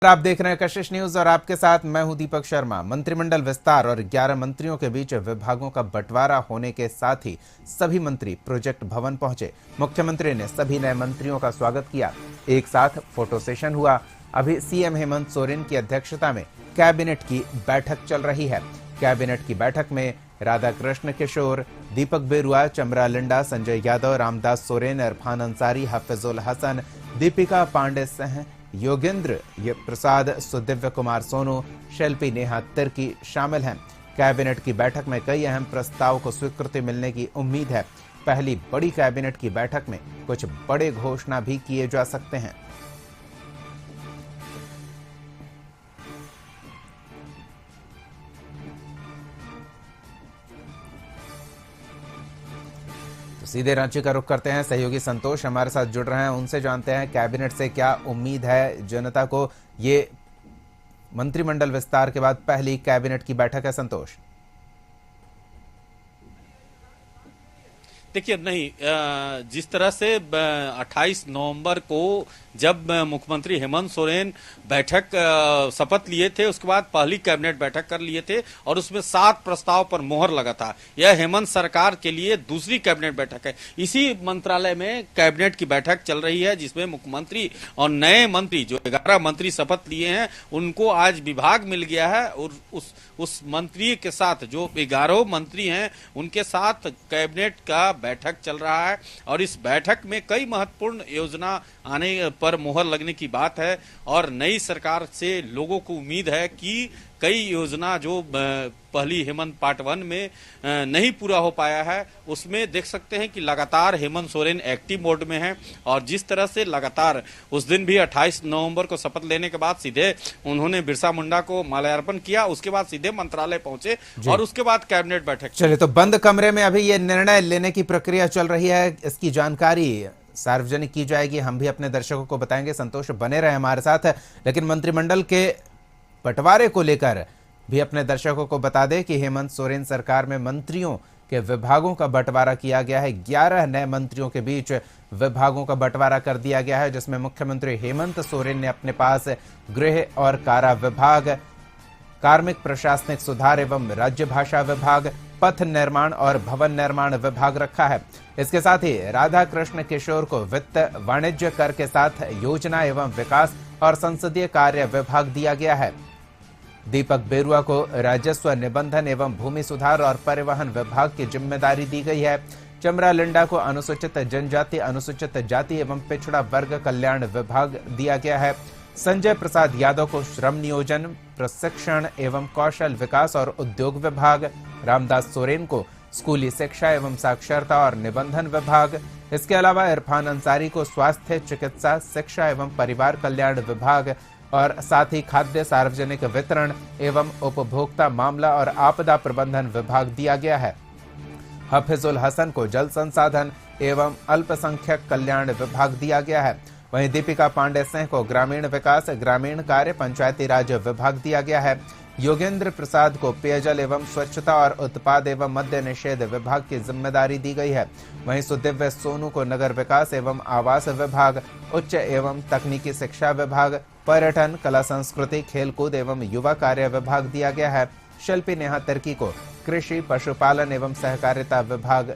आप देख रहे हैं कशिश न्यूज और आपके साथ मैं हूं दीपक शर्मा। मंत्रिमंडल विस्तार और 11 मंत्रियों के बीच विभागों का बंटवारा होने के साथ ही सभी मंत्री प्रोजेक्ट भवन पहुंचे। मुख्यमंत्री ने सभी नए मंत्रियों का स्वागत किया। एक साथ फोटो सेशन हुआ। अभी सीएम हेमंत सोरेन की अध्यक्षता में कैबिनेट की बैठक चल रही है। कैबिनेट की बैठक में राधाकृष्ण किशोर, दीपक बेरुआ, चमरा लिंडा, संजय यादव, रामदास सोरेन, इरफान अंसारी, हफिजुल हसन, दीपिका पांडे सह योगेंद्र प्रसाद, सुदिव्य कुमार सोनू, शिल्पी नेहा तिर्की शामिल हैं। कैबिनेट की बैठक में कई अहम प्रस्ताव को स्वीकृति मिलने की उम्मीद है। पहली बड़ी कैबिनेट की बैठक में कुछ बड़े घोषणा भी किए जा सकते हैं। तो सीधे रांची का रुख करते हैं। सहयोगी संतोष हमारे साथ जुड़ रहे हैं, उनसे जानते हैं कैबिनेट से क्या उम्मीद है जनता को। ये मंत्रिमंडल विस्तार के बाद पहली कैबिनेट की बैठक है। संतोष, देखिए, नहीं, जिस तरह से 28 नवंबर को जब मुख्यमंत्री हेमंत सोरेन बैठक शपथ लिए थे, उसके बाद पहली कैबिनेट बैठक कर लिए थे और उसमें 7 प्रस्ताव पर मोहर लगा था। यह हेमंत सरकार के लिए दूसरी कैबिनेट बैठक है। इसी मंत्रालय में कैबिनेट की बैठक चल रही है, जिसमें मुख्यमंत्री और नए मंत्री जो 11 मंत्री शपथ लिए हैं उनको आज विभाग मिल गया है और उस मंत्री के साथ जो 11 मंत्री हैं उनके साथ कैबिनेट का बैठक चल रहा है और इस बैठक में कई महत्वपूर्ण योजना आने पर मोहर लगने की बात है और नई सरकार से लोगों को उम्मीद है कि कई योजना जो पहली हेमंत पार्ट 1 में नहीं पूरा हो पाया है उसमें देख सकते हैं कि लगातार हेमंत सोरेन एक्टिव मोड में है और जिस तरह से लगातार उस दिन भी 28 नवंबर को शपथ लेने के बाद सीधे उन्होंने बिरसा मुंडा को माल्यार्पण किया, उसके बाद सीधे मंत्रालय पहुंचे और उसके बाद कैबिनेट बैठक। चलिए, तो बंद कमरे में अभी ये निर्णय लेने की प्रक्रिया चल रही है, इसकी जानकारी सार्वजनिक की जाएगी, हम भी अपने दर्शकों को बताएंगे। संतोष बने रहे हमारे साथ। लेकिन मंत्रिमंडल के बंटवारे को लेकर भी अपने दर्शकों को बता दें कि हेमंत सोरेन सरकार में मंत्रियों के विभागों का बंटवारा किया गया है। 11 नए मंत्रियों के बीच विभागों का बंटवारा कर दिया गया है, जिसमें मुख्यमंत्री हेमंत सोरेन ने अपने पास गृह और कारा विभाग, कार्मिक प्रशासनिक सुधार एवं राज्य भाषा विभाग, पथ निर्माण और भवन निर्माण विभाग रखा है। इसके साथ ही राधाकृष्ण किशोर को वित्त, वाणिज्य कर के साथ योजना एवं विकास और संसदीय कार्य विभाग दिया गया है। दीपक बेरुआ को राजस्व, निबंधन एवं भूमि सुधार और परिवहन विभाग की जिम्मेदारी दी गई है। चमरा लिंडा को अनुसूचित जनजाति, अनुसूचित जाति एवं पिछड़ा वर्ग कल्याण विभाग दिया गया है। संजय प्रसाद यादव को श्रम नियोजन, प्रशिक्षण एवं कौशल विकास और उद्योग विभाग, रामदास सोरेन को स्कूली शिक्षा एवं साक्षरता और निबंधन विभाग, इसके अलावा इरफान अंसारी को स्वास्थ्य, चिकित्सा, शिक्षा एवं परिवार कल्याण विभाग और साथ ही खाद्य, सार्वजनिक वितरण एवं उपभोक्ता मामला और आपदा प्रबंधन विभाग दिया गया है। हफिजुल हसन को जल संसाधन एवं अल्पसंख्यक कल्याण विभाग दिया गया है। वहीं दीपिका पांडे सिंह को ग्रामीण विकास, ग्रामीण कार्य, पंचायती राज विभाग दिया गया है। योगेंद्र प्रसाद को पेयजल एवं स्वच्छता और उत्पाद एवं मद्य निषेध विभाग की जिम्मेदारी दी गई है। वहीं सुदिव्य सोनू को नगर विकास एवं आवास विभाग, उच्च एवं तकनीकी शिक्षा विभाग, पर्यटन, कला संस्कृति, खेलकूद एवं युवा कार्य विभाग दिया गया है। शिल्पी नेहा तिर्की को कृषि, पशुपालन एवं सहकारिता विभाग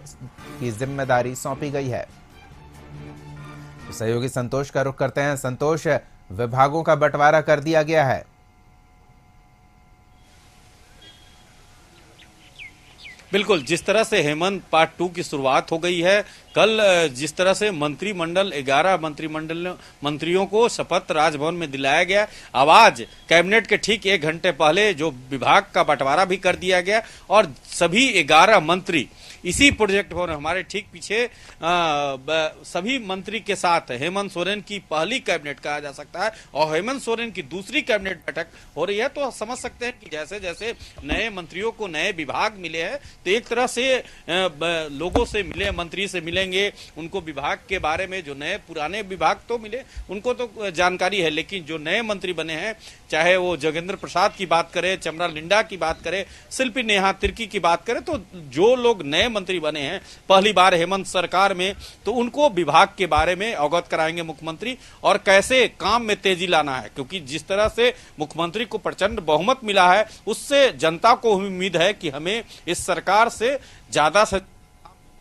की जिम्मेदारी सौंपी गई है। सहयोगी संतोष का रुख करते हैं। संतोष, विभागों का बंटवारा कर दिया गया है। बिल्कुल, जिस तरह से हेमंत पार्ट 2 की शुरुआत हो गई है, कल जिस तरह से मंत्रिमंडल 11 मंत्रियों को शपथ राजभवन में दिलाया गया, अब आज कैबिनेट के ठीक 1 घंटे पहले जो विभाग का बंटवारा भी कर दिया गया और सभी 11 मंत्री इसी प्रोजेक्ट भवन हमारे ठीक पीछे सभी मंत्री के साथ हेमंत सोरेन की पहली कैबिनेट कहा जा सकता है और हेमंत सोरेन की दूसरी कैबिनेट बैठक हो रही है। तो समझ सकते हैं कि जैसे जैसे नए मंत्रियों को नए विभाग मिले हैं तो एक तरह से लोगों से मिले, मंत्री से मिलेंगे, उनको विभाग के बारे में जो नए पुराने विभाग तो मिले उनको तो जानकारी है, लेकिन जो नए मंत्री बने हैं, चाहे वो जोगेंद्र प्रसाद की बात करें, चमरा लिंडा की बात करें, शिल्पी नेहा तिर्की की बात करें, तो जो लोग नए मंत्री बने हैं पहली बार हेमंत सरकार में, तो उनको विभाग के बारे में अवगत कराएंगे मुख्यमंत्री और कैसे काम में तेजी लाना है, क्योंकि जिस तरह से मुख्यमंत्री को प्रचंड बहुमत मिला है उससे जनता को उम्मीद है कि हमें इस सरकार से ज्यादा से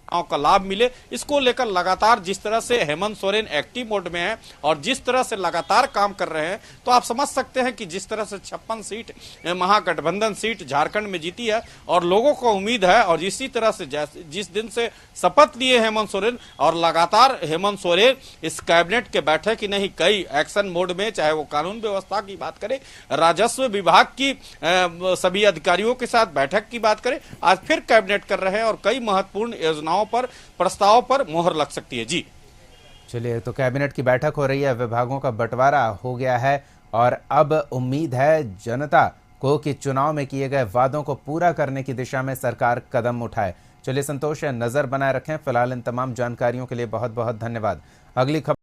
का लाभ मिले। इसको लेकर लगातार जिस तरह से हेमंत सोरेन एक्टिव मोड में है और जिस तरह से लगातार काम कर रहे हैं, तो आप समझ सकते हैं कि जिस तरह से 56 सीट महागठबंधन सीट झारखंड में जीती है और लोगों को उम्मीद है, और इसी तरह से जिस दिन से शपथ लिए हेमंत सोरेन और लगातार हेमंत सोरेन इस कैबिनेट के बैठक ही नहीं कई एक्शन मोड में, चाहे वो कानून व्यवस्था की बात करें, राजस्व विभाग की सभी अधिकारियों के साथ बैठक की बात करें, आज फिर कैबिनेट कर रहे हैं और कई महत्वपूर्ण योजनाओं पर प्रस्ताव पर मोहर लग सकती है। जी चलिए, तो कैबिनेट की बैठक हो रही है, विभागों का बंटवारा हो गया है और अब उम्मीद है जनता को कि चुनाव में किए गए वादों को पूरा करने की दिशा में सरकार कदम उठाए। चलिए संतोष, नजर बनाए रखें। फिलहाल इन तमाम जानकारियों के लिए बहुत बहुत धन्यवाद। अगली खबर